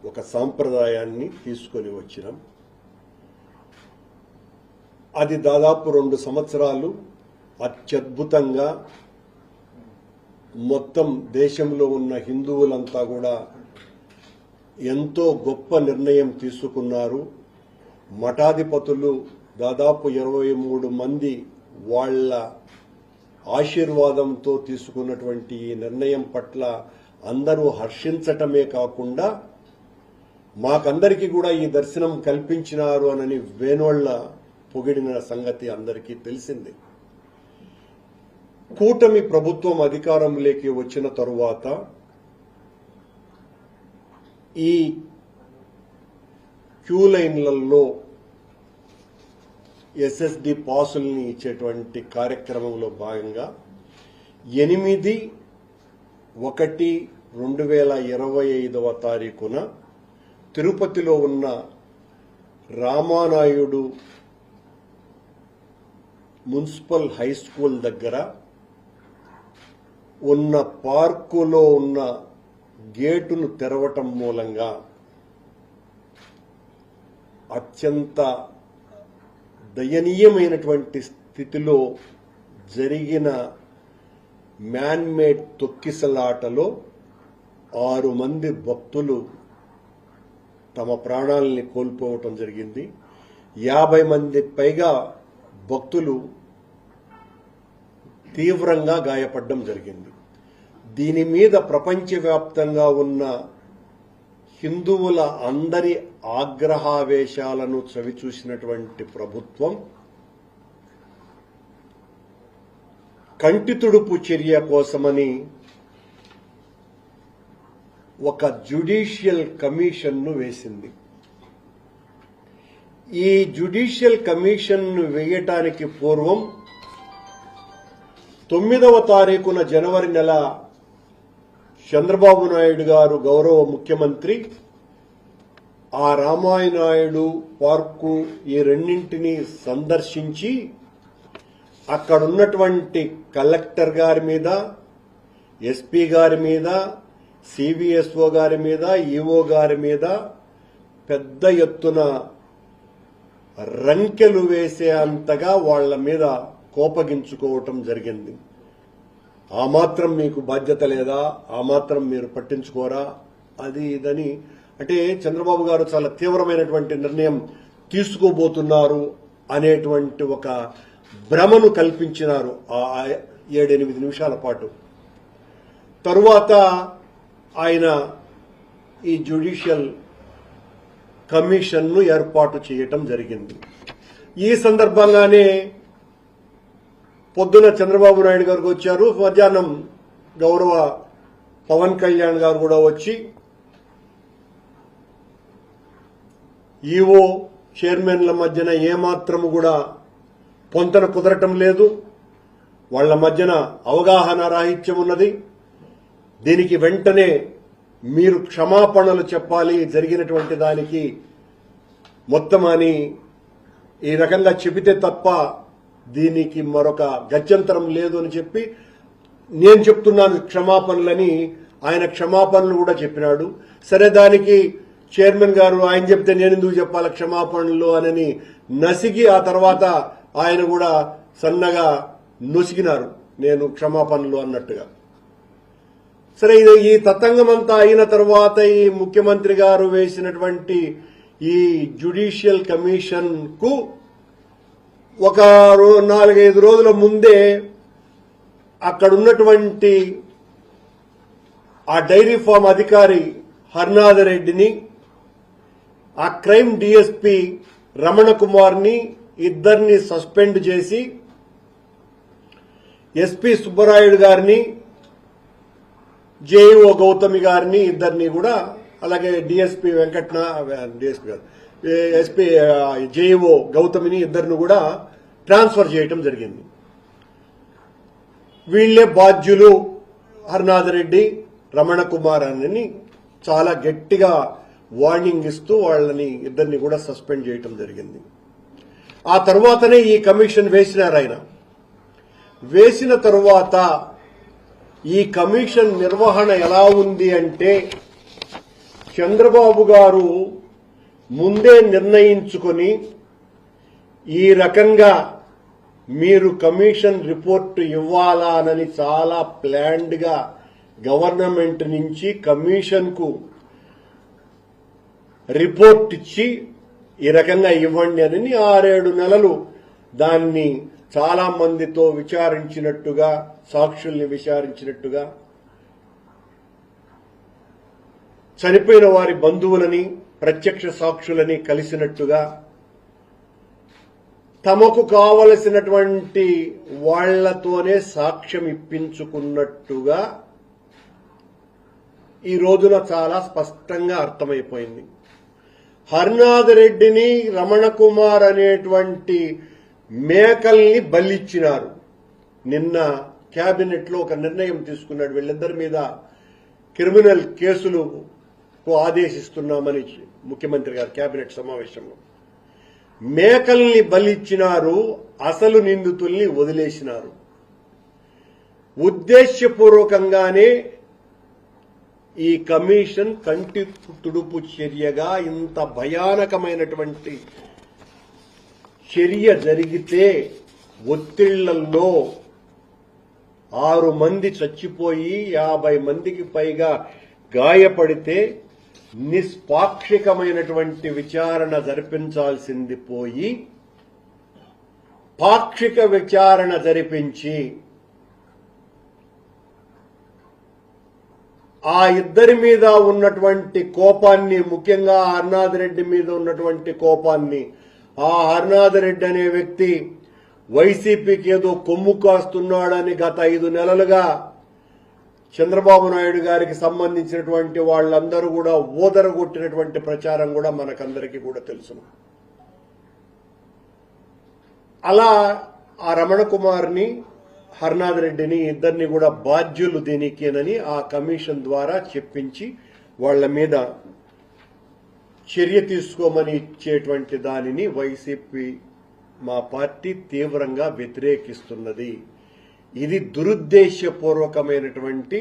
ఒక సాంప్రదాయాన్ని తీసుకొని వచ్చినాం. అది దాదాపు 2 సంవత్సరాలు అత్యద్భుతంగా మొత్తం దేశంలో ఉన్న హిందువులంతా కూడా ఎంతో గొప్ప నిర్ణయం తీసుకున్నారు. మఠాధిపతులు దాదాపు 23 మంది వాళ్ళ ఆశీర్వాదంతో తీసుకున్నటువంటి ఈ నిర్ణయం పట్ల అందరూ హర్షించటమే కాకుండా మాకందరికీ కూడా ఈ దర్శనం కల్పించినారు అని వేణోళ్ల పొగిడిన సంగతి అందరికీ తెలిసింది. కూటమి ప్రభుత్వం అధికారంలోకి వచ్చిన తరువాత ఈ క్యూ లైన్లలో ఎస్ఎస్డి పాసుల్ని ఇచ్చేటువంటి కార్యక్రమంలో భాగంగా 8/1/2025 తారీఖున తిరుపతిలో ఉన్న రామానాయుడు మున్సిపల్ హై స్కూల్ దగ్గర ఉన్న పార్కులో ఉన్న గేటును తెరవటం మూలంగా అత్యంత దయనీయమైనటువంటి స్థితిలో జరిగిన మ్యాన్మేడ్ తొక్కిసలాటలో 6 మంది భక్తులు తమ ప్రాణాలని కోల్పోవటం జరిగింది. 50 మంది పైగా భక్తులు తీవ్రంగా గాయపడడం జరిగింది. దీని మీద ప్రపంచవ్యాప్తంగా ఉన్న హిందువుల అందరి ఆగ్రహావేశాలను చవిచూసినటువంటి ప్రభుత్వం కంటితుడుపు చర్య కోసమని ఒక జ్యుడిషియల్ కమిషన్ను వేసింది. ఈ జ్యుడిషియల్ కమిషన్ను వేయటానికి పూర్వం 9వ తారీఖున జనవరి నెల చంద్రబాబు నాయుడు గారు గౌరవ ముఖ్యమంత్రి ఆ రామానాయుడు పార్కు ఈ రెండింటినీ సందర్శించి అక్కడున్నటువంటి కలెక్టర్ గారి మీద, ఎస్పీ గారి మీద, సివిఎస్ఓ గారి మీద, ఈఓ గారి మీద పెద్ద ఎత్తున రంకెలు వేసే అంతగా వాళ్ల మీద కోపగించుకోవటం జరిగింది. ఆ మాత్రం మీకు బాధ్యత లేదా, ఆ మాత్రం మీరు పట్టించుకోరా, అది ఇదని అంటే చంద్రబాబు గారు చాలా తీవ్రమైనటువంటి నిర్ణయం తీసుకోబోతున్నారు అనేటువంటి ఒక భ్రమను కల్పించినారు ఆ 7-8 నిమిషాల పాటు. తరువాత ఆయన ఈ జ్యుడిషియల్ కమిషన్ను ఏర్పాటు చేయటం జరిగింది. ఈ సందర్భంగానే పొద్దున చంద్రబాబు నాయుడు గారికి వచ్చారు, మధ్యాహ్నం గౌరవ పవన్ కళ్యాణ్ గారు కూడా వచ్చి ఈఓ చైర్మన్ల మధ్యన ఏమాత్రము కూడా పొంతన కుదరటం లేదు, వాళ్ల మధ్యన అవగాహన రాహిత్యం ఉన్నది, దీనికి వెంటనే మీరు క్షమాపణలు చెప్పాలి జరిగినటువంటి దానికి మొత్తం అని ఈ రకంగా చెబితే తప్ప దీనికి మరొక గత్యంతరం లేదు అని చెప్పి నేను చెప్తున్నాను క్షమాపణలని ఆయన క్షమాపణలు కూడా చెప్పినాడు. సరే, దానికి చైర్మన్ గారు ఆయన చెప్తే నేను ఎందుకు చెప్పాలి క్షమాపణలు అని నసిగి ఆ తర్వాత ఆయన కూడా సన్నగా నొసిగినారు నేను క్షమాపణలు అన్నట్టుగా. సరే, ఇది ఈ తతంగమంతా అయిన తర్వాత ఈ ముఖ్యమంత్రి గారు వేసినటువంటి ఈ జ్యుడిషియల్ కమిషన్ కు ఒక 4-5 రోజుల ముందే అక్కడున్నటువంటి ఆ డైరీ ఫామ్ అధికారి హర్నాథరెడ్డిని, ఆ క్రైమ్ డిఎస్పీ రమణ కుమార్ని ఇద్దరిని సస్పెండ్ చేసి ఎస్పీ సుబ్బరాయుడు గారిని, జేఈఓ గౌతమి గారిని ఇద్దరిని కూడా, అలాగే డిఎస్పీ ఎస్పీ జేఈఓ గౌతమిని ఇద్దరిని కూడా ట్రాన్స్ఫర్ చేయటం జరిగింది. వీళ్లే బాధ్యులు హర్నాథరెడ్డి, రమణ కుమార్ అని చాలా గట్టిగా వార్నింగ్ ఇస్తూ వాళ్ళని ఇద్దరిని కూడా సస్పెండ్ చేయటం జరిగింది. ఆ తర్వాతనే ఈ కమిషన్ వేసినారు. ఆయన వేసిన తరువాత ఈ కమిషన్ నిర్వహణ ఎలా ఉంది అంటే చంద్రబాబు గారు ముందే నిర్ణయించుకొని ఈ రకంగా మీరు కమిషన్ రిపోర్టు ఇవ్వాలని చాలా ప్లాన్డ్ గా గవర్నమెంట్ నుంచి కమిషన్ కు రిపోర్ట్ ఇచ్చి ఈ రకంగా ఇవ్వండి అని 6-7 నెలలు దాన్ని చాలా మందితో విచారించినట్టుగా, సాక్షుల్ని విచారించినట్టుగా, చనిపోయిన వారి బంధువులని, ప్రత్యక్ష సాక్షులని కలిసినట్టుగా, తమకు కావలసినటువంటి వాళ్లతోనే సాక్ష్యం ఇప్పించుకున్నట్టుగా ఈ రోజున చాలా స్పష్టంగా అర్థమైపోయింది. హరినాథ్ రెడ్డిని, రమణ కుమార్ అనేటువంటి మేకల్ని బలిచ్చినారు. నిన్న కేబినెట్ లో ఒక నిర్ణయం తీసుకున్నాడు, వీళ్ళిద్దరి మీద క్రిమినల్ కేసులకు ఆదేశిస్తున్నామని ముఖ్యమంత్రి గారు కేబినెట్ సమావేశంలో. మేకల్ని బలిచ్చినారు, అసలు నిందితుల్ని వదిలేసినారు. ఉద్దేశ్యపూర్వకంగానే ఈ కమిషన్ కంటి తుడుపు చర్యగా ఇంత భయానకమైనటువంటి చర్య జరిగితే ఒత్తిళ్లలో 6 మంది చచ్చిపోయి 50 మందికి పైగా గాయపడితే నిష్పాక్షికమైనటువంటి విచారణ జరిపించాల్సింది పోయి పాక్షిక విచారణ జరిపించి ఆ ఇద్దరి మీద ఉన్నటువంటి కోపాన్ని, ముఖ్యంగా హరినాథ్ రెడ్డి మీద ఉన్నటువంటి కోపాన్ని, ఆ హరినాథ్ రెడ్డి అనే వ్యక్తి వైసీపీకి ఏదో కొమ్ము కాస్తున్నాడని గత 5 నెలలుగా చంద్రబాబు నాయుడు గారికి సంబంధించినటువంటి వాళ్ళందరూ కూడా ఓదరగొట్టినటువంటి ప్రచారం కూడా మనకందరికీ కూడా తెలుసు. అలా ఆ రమణ కుమార్ని, హరినాథ్ రెడ్డిని ఇద్దరిని కూడా బాధ్యులు దీనికేనని ఆ కమిషన్ ద్వారా చెప్పించి వాళ్ల మీద చర్య తీసుకోమని ఇచ్చేటువంటి దానిని వైసీపీ, మా పార్టీ తీవ్రంగా వ్యతిరేకిస్తున్నది. ఇది దురుద్దేశపూర్వకమైనటువంటి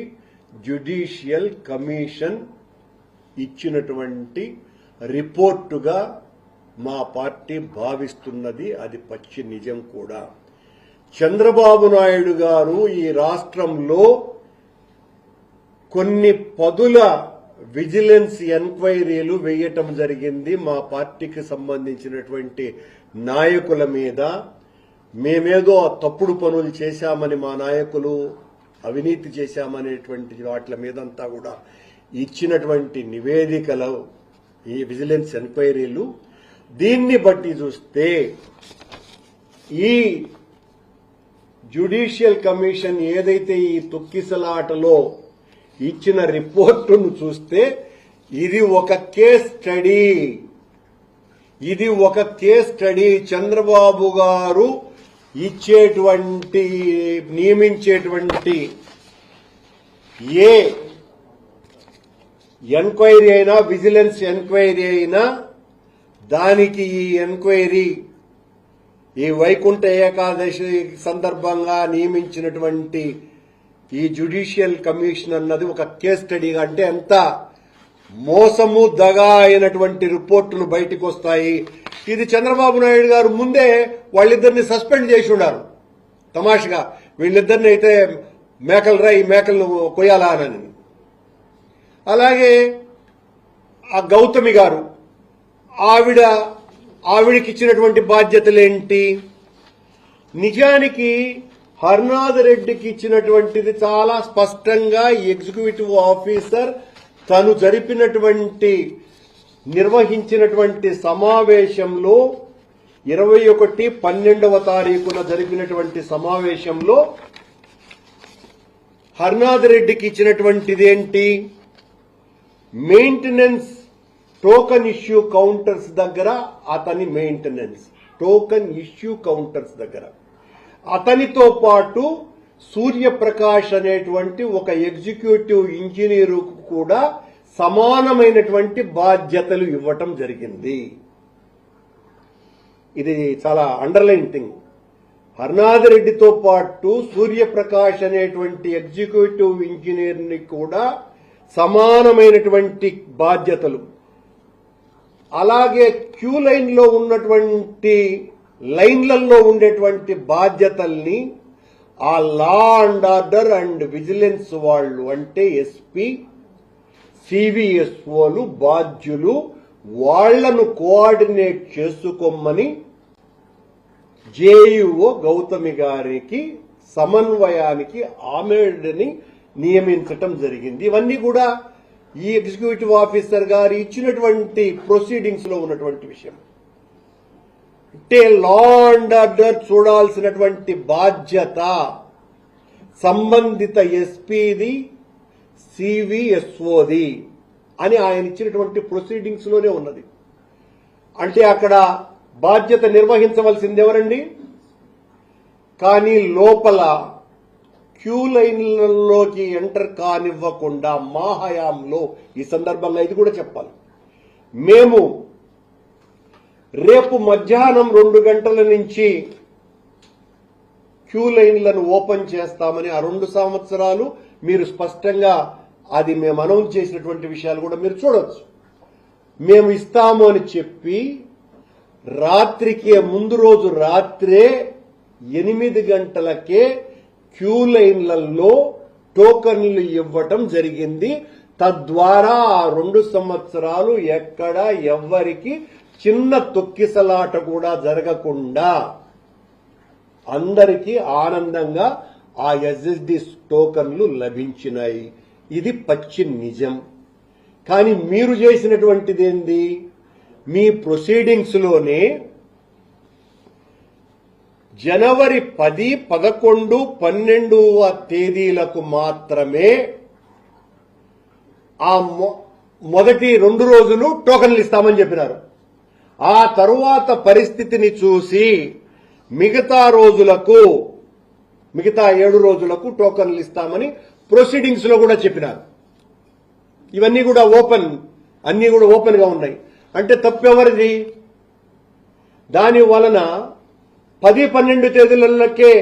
జ్యుడిషియల్ కమిషన్ ఇచ్చినటువంటి రిపోర్టుగా మా పార్టీ భావిస్తున్నది. అది పచ్చి నిజం కూడా. చంద్రబాబు నాయుడు గారు ఈ రాష్ట్రంలో కొన్ని పదుల విజిలెన్స్ ఎంక్వైరీలు వేయటం జరిగింది మా పార్టీకి సంబంధించినటువంటి నాయకుల మీద. మేమేదో తప్పుడు పనులు చేశామని, మా నాయకులు అవినీతి చేశామనేటువంటి వాటి మీదంతా కూడా ఇచ్చినటువంటి నివేదికలు ఈ విజిలెన్స్ ఎంక్వైరీలు. దీన్ని బట్టి చూస్తే ఈ జ్యుడిషియల్ కమిషన్ ఏదైతే ఈ తొక్కిసలాటలో ఇచ్చిన రిపోర్టును చూస్తే ఇది ఒక కేస్ స్టడీ. ఇది ఒక కేస్ స్టడీ. చంద్రబాబు గారు ఇచ్చేటువంటి, నియమించేటువంటి ఏ ఎంక్వైరీ అయినా, విజిలెన్స్ ఎంక్వైరీ అయినా, దానికి ఈ ఎంక్వైరీ ఈ వైకుంఠ ఏకాదశి సందర్భంగా నియమించినటువంటి ఈ జ్యుడిషియల్ కమిషన్ అన్నది ఒక కేస్ స్టడీగా, అంటే ఎంత మోసము దగా అయినటువంటి రిపోర్టులు బయటకు వస్తాయి. ఇది చంద్రబాబు నాయుడు గారు ముందే వాళ్ళిద్దరిని సస్పెండ్ చేసి ఉన్నారు తమాషగా. వీళ్ళిద్దరిని అయితే ఈ మేకలను కొయ్యాలా అని. అలాగే ఆ గౌతమి గారు, ఆవిడికి ఇచ్చినటువంటి బాధ్యతలేంటి? నిజానికి హరినాథ్ రెడ్డికి ఇచ్చినటువంటిది చాలా స్పష్టంగా ఎగ్జిక్యూటివ్ ఆఫీసర్ తను నిర్వహించినటువంటి సమావేశంలో 21/12వ తారీఖున జరిపినటువంటి సమావేశంలో హరినాథ్ రెడ్డికి ఇచ్చినటువంటిది ఏంటి? మెయింటెనెన్స్ టోకన్ ఇష్యూ కౌంటర్స్ దగ్గర అతని మెయింటెనెన్స్, టోకన్ ఇష్యూ కౌంటర్స్ దగ్గర అతనితో పాటు సూర్యప్రకాష్ అనేటువంటి ఒక ఎగ్జిక్యూటివ్ ఇంజనీరు కూడా సమానమైనటువంటి బాధ్యతలు ఇవ్వటం జరిగింది. ఇది చాలా అండర్లైన్ థింగ్. హరినాథ్ రెడ్డితో పాటు సూర్యప్రకాష్ అనేటువంటి ఎగ్జిక్యూటివ్ ఇంజనీర్ ని కూడా సమానమైనటువంటి బాధ్యతలు. అలాగే క్యూ లైన్లో ఉన్నటువంటి లైన్లలో ఉండేటువంటి బాధ్యతల్ని ఆ law and order and vigilance వాళ్ళు అంటే ఎస్పీ, సివిఎస్ఓలు బాధ్యులు వాళ్లను కోఆర్డినేట్ చేసుకోమని జేఈఓ గౌతమి గారికి సమన్వయానికి ఆమెని నియమించటం జరిగింది. ఇవన్నీ కూడా ఈ ఎగ్జిక్యూటివ్ ఆఫీసర్ గారు ఇచ్చినటువంటి ప్రొసీడింగ్స్ లో ఉన్నటువంటి విషయం. అంటే లా అండ్ ఆర్డర్ చూడాల్సినటువంటి బాధ్యత సంబంధిత ఎస్పీది, సివిఎస్ఓది అని ఆయన ఇచ్చినటువంటి ప్రొసీడింగ్స్ లోనే ఉన్నది. అంటే అక్కడ బాధ్యత నిర్వహించవలసింది ఎవరండి? కానీ లోపల క్యూ లైన్లలోకి ఎంటర్ కానివ్వకుండా మా హయాంలో, ఈ సందర్భంగా ఇది కూడా చెప్పాలి, మేము రేపు మధ్యాహ్నం 2 గంటల నుంచి క్యూ లైన్లను ఓపెన్ చేస్తామని ఆ 2 సంవత్సరాలు మీరు స్పష్టంగా అది మేము అనౌన్స్ చేసినటువంటి విషయాలు కూడా మీరు చూడొచ్చు. మేము ఇస్తాము అని చెప్పి రాత్రికి ముందు రోజు రాత్రే 8 గంటలకే క్యూ లైన్లలో టోకన్లు ఇవ్వటం జరిగింది. తద్వారా ఆ 2 సంవత్సరాలు ఎక్కడ ఎవ్వరికి చిన్న తొక్కిసలాట కూడా జరగకుండా అందరికీ ఆనందంగా ఆ ఎస్ఎస్డి టోకన్లు లభించినాయి. ఇది పచ్చి నిజం. కానీ మీరు చేసినటువంటిది ఏంది? మీ ప్రొసీడింగ్స్ లోనే జనవరి 10, 11, 12వ తేదీలకు మాత్రమే ఆ మొదటి 2 రోజులు టోకన్లు ఇస్తామని చెప్పినారు. ఆ తరువాత పరిస్థితిని చూసి మిగతా 7 రోజులకు టోకన్లు ఇస్తామని ప్రొసీడింగ్స్ లో కూడా చెప్పినారు. ఇవన్నీ కూడా అన్ని కూడా ఓపెన్ గా ఉన్నాయి. అంటే తప్పెవరిది? దాని వలన 10, 12 తేదీలకే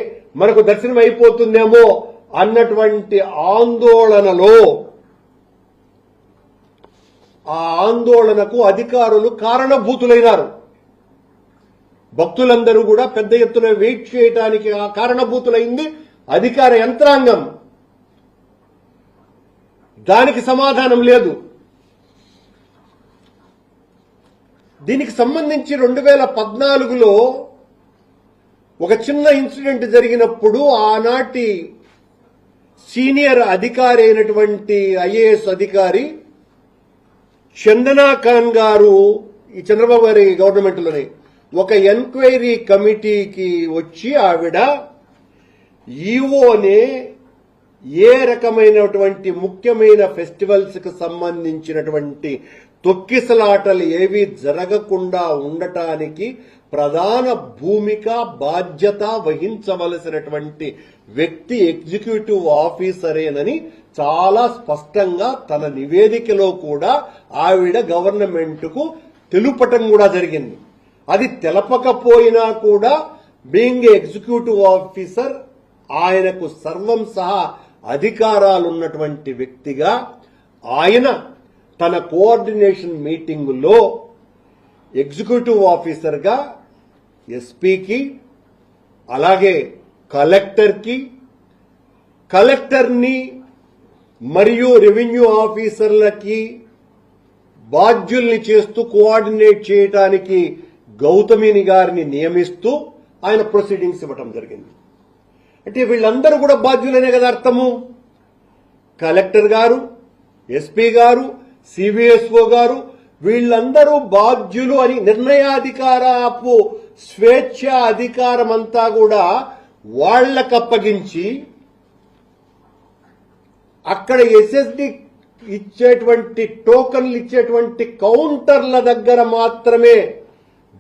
మనకు దర్శనం అయిపోతుందేమో అన్నటువంటి ఆందోళనలో ఆ ఆందోళనకు అధికారులు కారణభూతులైనారు. భక్తులందరూ కూడా పెద్ద ఎత్తున వెయిట్ చేయడానికి ఆ కారణభూతులైంది అధికార యంత్రాంగం. దానికి సమాధానం లేదు. దీనికి సంబంధించి 2014లో ఒక చిన్న ఇన్సిడెంట్ జరిగినప్పుడు ఆనాటి సీనియర్ అధికారి అయినటువంటి ఐఏఎస్ అధికారి చందనా ఖాన్ గారు ఈ చంద్రబాబు గారి గవర్నమెంట్ లోనే ఒక ఎంక్వైరీ కమిటీకి వచ్చి ఆవిడ ఈఓనే ఏ రకమైనటువంటి ముఖ్యమైన ఫెస్టివల్స్ కు సంబంధించినటువంటి తొక్కిసలాటలు ఏవి జరగకుండా ఉండటానికి ప్రధాన భూమిక బాధ్యత వహించవలసినటువంటి వ్యక్తి ఎగ్జిక్యూటివ్ ఆఫీసరేనని చాలా స్పష్టంగా తన నివేదికలో కూడా ఆవిడ గవర్నమెంట్ కు తెలుపటం కూడా జరిగింది. అది తెలపకపోయినా కూడా బీయింగ్ ఎగ్జిక్యూటివ్ ఆఫీసర్ ఆయనకు సర్వం సహా అధికారాలున్నటువంటి వ్యక్తిగా ఆయన తన కోఆర్డినేషన్ మీటింగులో ఎగ్జిక్యూటివ్ ఆఫీసర్గా ఎస్పీకి అలాగే కలెక్టర్ని మరియు రెవెన్యూ ఆఫీసర్లకి బాధ్యుల్ని చేస్తూ కోఆర్డినేట్ చేయడానికి గౌతమిని గారిని నియమిస్తూ ఆయన ప్రొసీడింగ్స్ ఇవ్వటం జరిగింది. అంటే వీళ్ళందరూ కూడా బాధ్యులనే కదా అర్థము. కలెక్టర్ గారు, ఎస్పీ గారు, సివిఎస్ఓ గారు వీళ్ళందరూ బాధ్యులు అని నిర్ణయాధికారపు స్వేచ్ఛ అధికారమంతా కూడా వాళ్లకప్పగించి అక్కడ ఎస్ఎస్డి ఇచ్చేటువంటి టోకన్లు ఇచ్చేటువంటి కౌంటర్ల దగ్గర మాత్రమే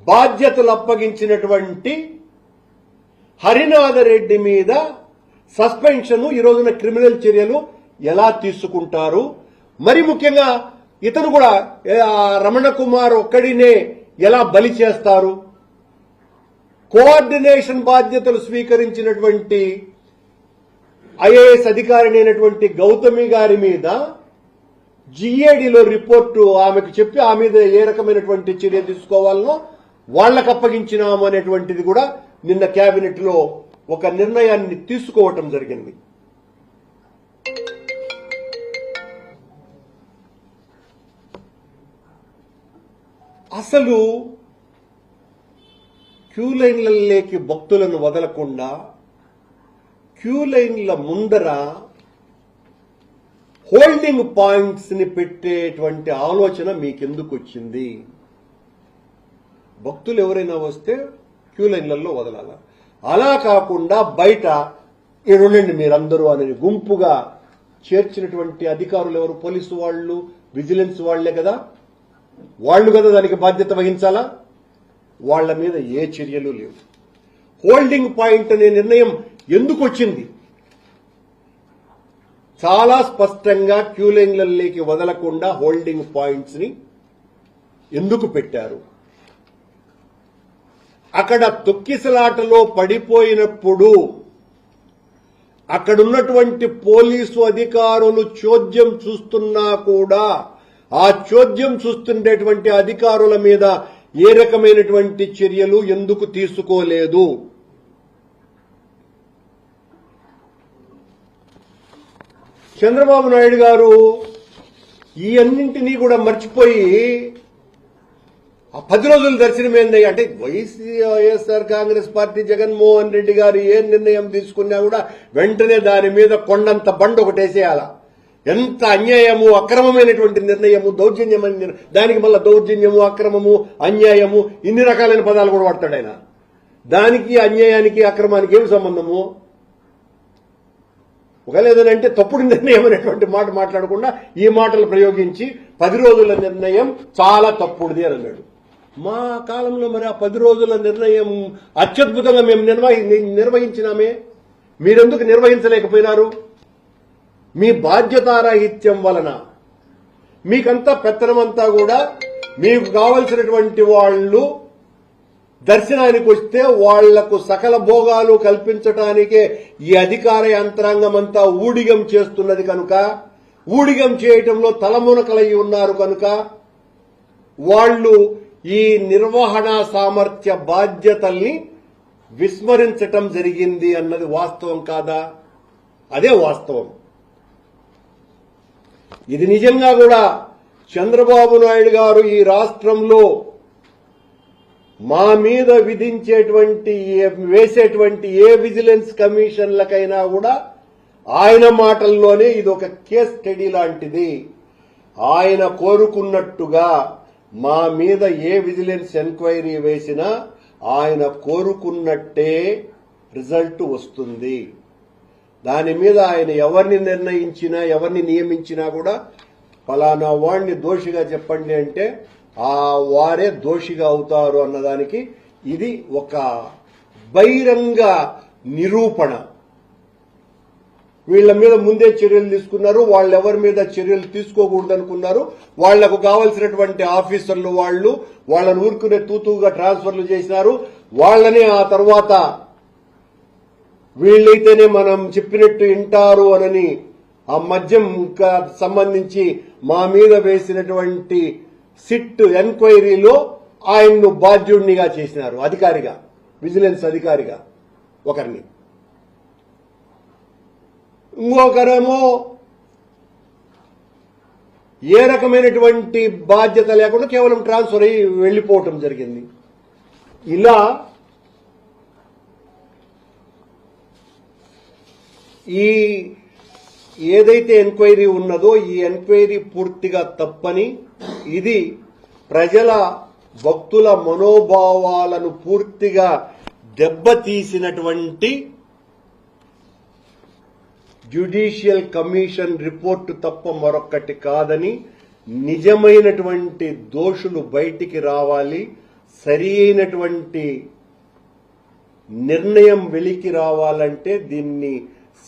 బాధ్యతలు అప్పగించినటువంటి హరినాథరెడ్డి మీద సస్పెన్షన్, ఈ రోజున క్రిమినల్ చర్యలు ఎలా తీసుకుంటారు? మరి ముఖ్యంగా ఇతను కూడా రమణ కుమార్ ఒక్కడినే ఎలా బలి చేస్తారు? కోఆర్డినేషన్ బాధ్యతలు స్వీకరించినటువంటి ఐఏఎస్ అధికారిని అయినటువంటి గౌతమి గారి మీద జిఏడిలో రిపోర్టు ఆమెకు చెప్పి ఆ మీద ఏ రకమైనటువంటి చర్య తీసుకోవాలనో వాళ్లకు అప్పగించినాము అనేటువంటిది కూడా నిన్న కేబినెట్ లో ఒక నిర్ణయాన్ని తీసుకోవటం జరిగింది. అసలు క్యూ లైన్లలోకి భక్తులను వదలకుండా క్యూ లైన్ల ముందర హోల్డింగ్ పాయింట్స్ ని పెట్టేటువంటి ఆలోచన మీకెందుకు వచ్చింది? భక్తులు ఎవరైనా వస్తే క్యూ లైన్లలో వదలాల, అలా కాకుండా బయట ఉండండి మీరందరూ అని గుంపుగా చేర్చినటువంటి అధికారులు ఎవరు? పోలీసు వాళ్ళు, విజిలెన్స్ వాళ్లే కదా, వాళ్లు కదా దానికి బాధ్యత వహించాలా? వాళ్ల మీద ఏ చర్యలు లేవు. హోల్డింగ్ పాయింట్ అనే నిర్ణయం ఎందుకు వచ్చింది? చాలా స్పష్టంగా క్యూ లైన్లలోకి వదలకుండా హోల్డింగ్ పాయింట్స్ ని ఎందుకు పెట్టారు? అక్కడ తొక్కిసలాటలో పడిపోయినప్పుడు అక్కడున్నటువంటి పోలీసు అధికారులు చోద్యం చూస్తున్నా కూడా ఆ చోద్యం చూస్తుండేటువంటి అధికారుల మీద ఏ రకమైనటువంటి చర్యలు ఎందుకు తీసుకోలేదు? చంద్రబాబు నాయుడు గారు ఈ అన్నింటినీ కూడా మర్చిపోయి ఆ 10 రోజుల దర్శనమేంది అంటే వైఎస్ఆర్ కాంగ్రెస్ పార్టీ జగన్మోహన్ రెడ్డి గారు ఏ నిర్ణయం తీసుకున్నా కూడా వెంటనే దాని మీద కొండంత బండ ఒకటేసేయాల. ఎంత అన్యాయము, అక్రమమైనటువంటి నిర్ణయము, దౌర్జన్యమైన దానికి మళ్ళా దౌర్జన్యము, అక్రమము, అన్యాయము ఇన్ని రకాలైన పదాలు కూడా వాడతాడు ఆయన. దానికి అన్యాయానికి అక్రమానికి ఏమి సంబంధము? ఒకవేళ ఏదనంటే తప్పుడు నిర్ణయం అనేటువంటి మాట మాట్లాడకుండా ఈ మాటలు ప్రయోగించి 10 రోజుల నిర్ణయం చాలా తప్పుడుది అని అన్నాడు. మా కాలంలో మరి ఆ 10 రోజుల నిర్ణయం అత్యద్భుతంగా మేము నిర్వహించినామే, మీరెందుకు నిర్వహించలేకపోయినారు? మీ బాధ్యతారాహిత్యం వలన మీకంతా పెత్తనమంతా కూడా మీకు కావలసినటువంటి వాళ్ళు దర్శనానికి వస్తే వాళ్లకు సకల భోగాలు కల్పించటానికే ఈ అధికార యంత్రాంగం అంతా ఊడిగం చేస్తున్నది కనుక, ఊడిగం చేయటంలో తలమునకలయ్యి ఉన్నారు కనుక వాళ్లు ఈ నిర్వహణ సామర్థ్య బాధ్యతల్ని విస్మరించటం జరిగింది అన్నది వాస్తవం కాదా? అదే వాస్తవం. ఇది నిజంగా కూడా చంద్రబాబు నాయుడు గారు ఈ రాష్ట్రంలో మా మీద విధించేటువంటి వేసేటువంటి ఏ విజిలెన్స్ కమిషన్లకైనా కూడా ఆయన మాటల్లోనే ఇది ఒక కేస్ స్టడీ లాంటిది. ఆయన కోరుకున్నట్టుగా మా మీద ఏ విజిలెన్స్ ఎంక్వైరీ వేసినా ఆయన కోరుకున్నట్టే రిజల్ట్ వస్తుంది. దాని మీద ఆయన ఎవరిని నిర్ణయించినా ఎవరిని నియమించినా కూడా ఫలానా వాడిని దోషిగా చెప్పండి అంటే ఆ వారే దోషిగా అవుతారు అన్నదానికి ఇది ఒక బహిరంగ నిరూపణ. వీళ్ల మీద ముందే చర్యలు తీసుకున్నారు, వాళ్ళెవరి మీద చర్యలు తీసుకోకూడదు అనుకున్నారు. వాళ్లకు కావలసినటువంటి ఆఫీసర్లు వాళ్ళని ఊరుకునే తూతుగా ట్రాన్స్ఫర్లు చేసినారు. వాళ్ళని ఆ తర్వాత వీళ్ళైతేనే మనం చెప్పినట్టు వింటారు అనని ఆ మద్యం సంబంధించి మా మీద వేసినటువంటి సిట్ ఎంక్వైరీలో ఆయన్ను బాధ్యుడినిగా చేసినారు, అధికారిగా, విజిలెన్స్ అధికారిగా ఒకరిని. ఇంకొకరేమో ఏ రకమైనటువంటి బాధ్యత లేకుండా కేవలం ట్రాన్స్ఫర్ అయ్యి వెళ్లిపోవటం జరిగింది. ఇలా ఈ ఏదైతే ఎంక్వైరీ ఉన్నదో ఈ ఎంక్వైరీ పూర్తిగా తప్పని, ఇది ప్రజల భక్తుల మనోభావాలను పూర్తిగా దెబ్బతీసినటువంటి జ్యుడిషియల్ కమిషన్ రిపోర్టు తప్ప మరొక్కటి కాదని, నిజమైనటువంటి దోషులు బయటికి రావాలి, సరి అయినటువంటి నిర్ణయం వెలికి రావాలంటే దీన్ని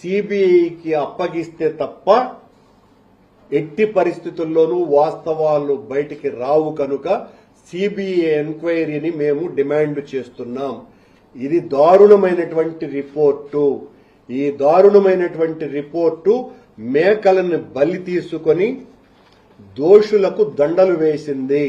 సిబిఐకి అప్పగిస్తే తప్ప ఎట్టి పరిస్థితుల్లోనూ వాస్తవాలు బయటికి రావు కనుక సిబిఐ ఎంక్వైరీని మేము డిమాండ్ చేస్తున్నాం. ఇది దారుణమైనటువంటి రిపోర్టు. ఈ దారుణమైనటువంటి రిపోర్టు మేకలను బలి తీసుకొని దోషులకు దండలు వేసింది.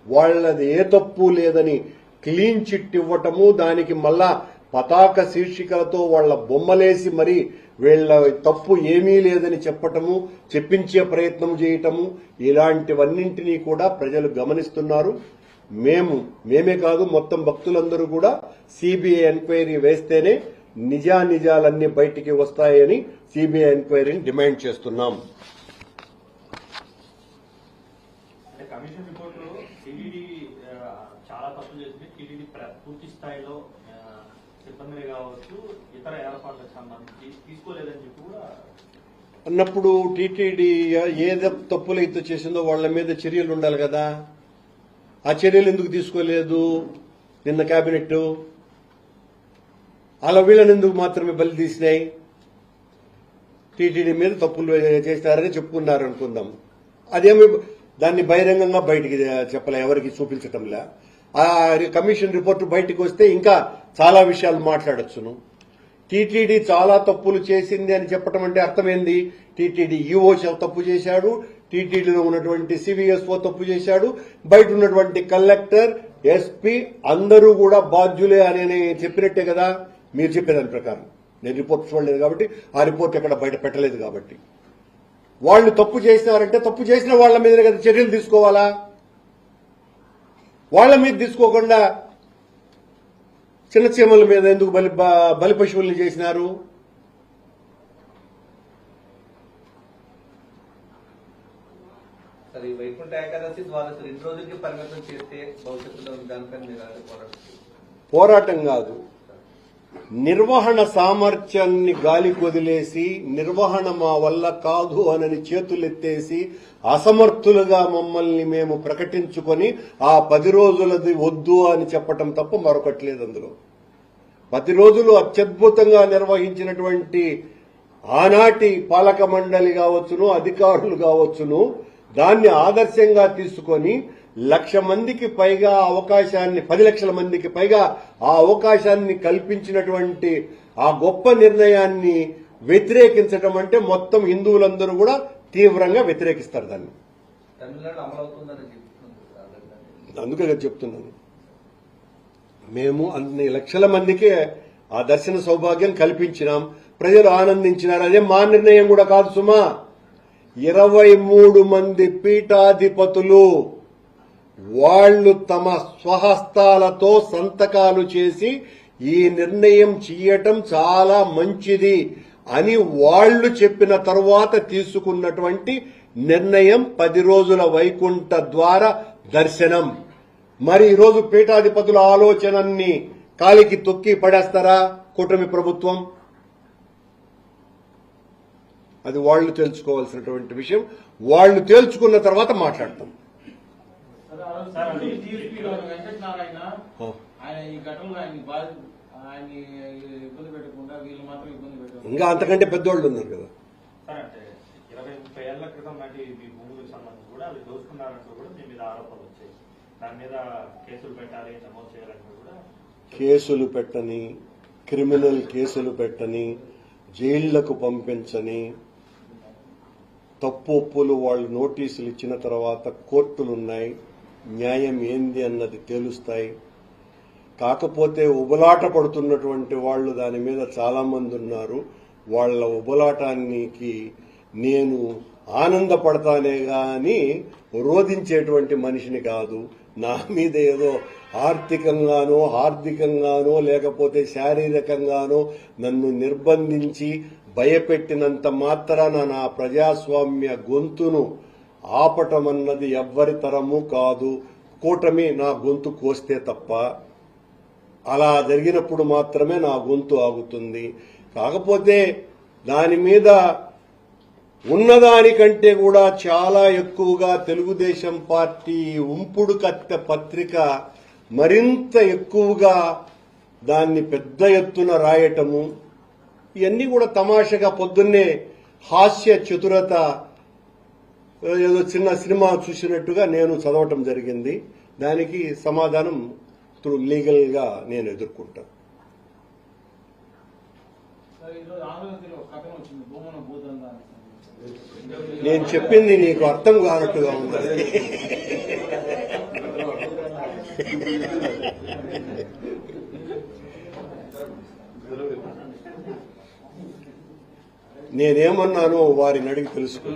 వాళ్ళది ఏ తప్పు లేదని క్లీన్ చిట్ ఇవ్వటము, దానికి మళ్ళా పతాక శీర్షికలతో వాళ్ళ బొమ్మలేసి మరి వీళ్ళ తప్పు ఏమీ లేదని చెప్పటము, చెప్పించే ప్రయత్నం చేయటము, ఇలాంటివన్నింటినీ కూడా ప్రజలు గమనిస్తున్నారు. మేమే కాదు మొత్తం భక్తులందరూ కూడా సిబిఐ ఎంక్వైరీ వేస్తేనే నిజానిజాలన్నీ బయటికి వస్తాయని సిబిఐ ఎంక్వైరీని డిమాండ్ చేస్తున్నాం. కమిషన్ రిపోర్ట్ లో టీటీడీ చాలా తప్పులు చేసింది. టీటీడీ పూర్తి స్థాయిలో సిబ్బంది కావచ్చు ఇతర ఏర్పాట్లకు సంబంధించి తీసుకోలేదని చెప్పి కూడా అన్నప్పుడు టీటీడీ ఏదో తప్పులైతే చేసిందో వాళ్ళ మీద చర్యలు ఉండాలి కదా. ఆ చర్యలు ఎందుకు తీసుకోలేదు నిన్న కేబినెట్? అలా వీళ్ళని ఎందుకు మాత్రమే బలి తీసినాయి? టీటీడీ మీద తప్పులు చేస్తారని చెప్పుకున్నారు అనుకుందాం. అదేమి దాన్ని బహిరంగంగా బయటికి చెప్పలే, ఎవరికి చూపించటంలే. ఆ కమిషన్ రిపోర్టు బయటికి వస్తే ఇంకా చాలా విషయాలు మాట్లాడొచ్చును. టీటీడీ చాలా తప్పులు చేసింది అని చెప్పడం అంటే అర్థమైంది. టీటీడీ ఈఓ తప్పు చేశాడు, టీటీడీలో ఉన్నటువంటి సివిఎస్ఓ తప్పు చేశాడు, బయట ఉన్నటువంటి కలెక్టర్, ఎస్పీ అందరూ కూడా బాధ్యులే అని చెప్పినట్టే కదా మీరు చెప్పేదాని ప్రకారం. నేను రిపోర్ట్ చూడలేదు కాబట్టి ఆ రిపోర్ట్ ఎక్కడ బయట పెట్టలేదు కాబట్టి. వాళ్ళు తప్పు చేసినారంటే తప్పు చేసిన వాళ్ళ మీద కదా చర్యలు తీసుకోవాలా. వాళ్ళ మీద తీసుకోకుండా చిన్న చీమల మీద ఎందుకు బలి పశువుల్ని చేసినారు? వైకుంఠ ఏకాదశి ద్వారా 2 రోజులకి పరిమితం చేస్తే భవిష్యత్తులో దానిపైన పోరాటం కాదు, నిర్వహణ సామర్థ్యాన్ని గాలి కొదిలేసి నిర్వహణ మా వల్ల కాదు అని చేతులెత్తేసి అసమర్థులుగా మమ్మల్ని మేము ప్రకటించుకొని ఆ 10 రోజులది వద్దు అని చెప్పటం తప్ప మరొకట్లేదు. అందులో 10 రోజులు అత్యద్భుతంగా నిర్వహించినటువంటి ఆనాటి పాలక మండలి కావచ్చును, అధికారులు కావచ్చును, దాన్ని ఆదర్శంగా తీసుకొని 1,00,000 మందికి పైగా అవకాశాన్ని, 10 లక్షల మందికి పైగా ఆ అవకాశాన్ని కల్పించినటువంటి ఆ గొప్ప నిర్ణయాన్ని వ్యతిరేకించడం అంటే మొత్తం హిందువులందరూ కూడా తీవ్రంగా వ్యతిరేకిస్తారు దాన్ని. అందుకే చెప్తున్నాను, మేము అన్ని లక్షల మందికి ఆ దర్శన సౌభాగ్యం కల్పించినాం, ప్రజలు ఆనందించినారు. అదే మా నిర్ణయం కూడా కాదు సుమా. 23 మంది పీఠాధిపతులు వాళ్లు తమ స్వహస్తాలతో సంతకాలు చేసి ఈ నిర్ణయం చేయటం చాలా మంచిది అని వాళ్లు చెప్పిన తరువాత తీసుకున్నటువంటి నిర్ణయం 10 రోజుల వైకుంఠ ద్వార దర్శనం. మరి ఈరోజు పీఠాధిపతుల ఆలోచనని కాలికి తొక్కి పడేస్తారా కూటమి ప్రభుత్వం? అది వాళ్లు తెలుసుకోవాల్సినటువంటి విషయం. వాళ్లు తేల్చుకున్న తర్వాత మాట్లాడతాం. ఇంకా అంతకంటే పెద్దోళ్ళు ఉన్నారు కదా. 20-30 ఏళ్ల క్రితం నాటి మీ భూములకు సంబంధించి కూడా అవి దోచుకున్నారంటూ కూడా మీ మీద ఆరోపణలు వచ్చాయి. దాని మీద కేసులు పెట్టాలి, నమోదు చేయాలంటూ కూడా. కేసులు పెట్టని, క్రిమినల్ కేసులు పెట్టని, జైళ్లకు పంపించని, తప్పు ఒప్పులు వాళ్ళు నోటీసులు ఇచ్చిన తర్వాత కోర్టులున్నాయి, న్యాయం ఏంది అన్నది తేలుస్తాయి. కాకపోతే ఉబలాట పడుతున్నటువంటి వాళ్ళు దాని మీద చాలా మంది ఉన్నారు. వాళ్ల ఉబలాటానికి నేను ఆనందపడతానే గాని రోధించేటువంటి మనిషిని కాదు. నా మీద ఏదో ఆర్థికంగానో హార్దికంగానో లేకపోతే శారీరకంగానో నన్ను నిర్బంధించి భయపెట్టినంత మాత్రాన నా ప్రజాస్వామ్య గొంతును ఆపటమన్నది ఎవ్వరి తరము కాదు. కూటమి నా గొంతు కోస్తే తప్ప. అలా జరిగినప్పుడు మాత్రమే నా గొంతు ఆగుతుంది. కాకపోతే దాని మీద ఉన్నదానికంటే కూడా చాలా ఎక్కువగా తెలుగుదేశం పార్టీ ఉంపుడు కత్తె పత్రిక మరింత ఎక్కువగా దాన్ని పెద్ద ఎత్తున రాయటము, ఇవన్నీ కూడా తమాషగా పొద్దున్నే హాస్య చతురత ఏదో చిన్న సినిమా చూసినట్టుగా నేను చదవటం జరిగింది. దానికి సమాధానం లీగల్ గా నేను ఎదుర్కొంటాను. నేను చెప్పింది నీకు అర్థం కానట్టుగా ఉంది. నేనేమన్నానో వారిని అడిగి తెలుసుకో.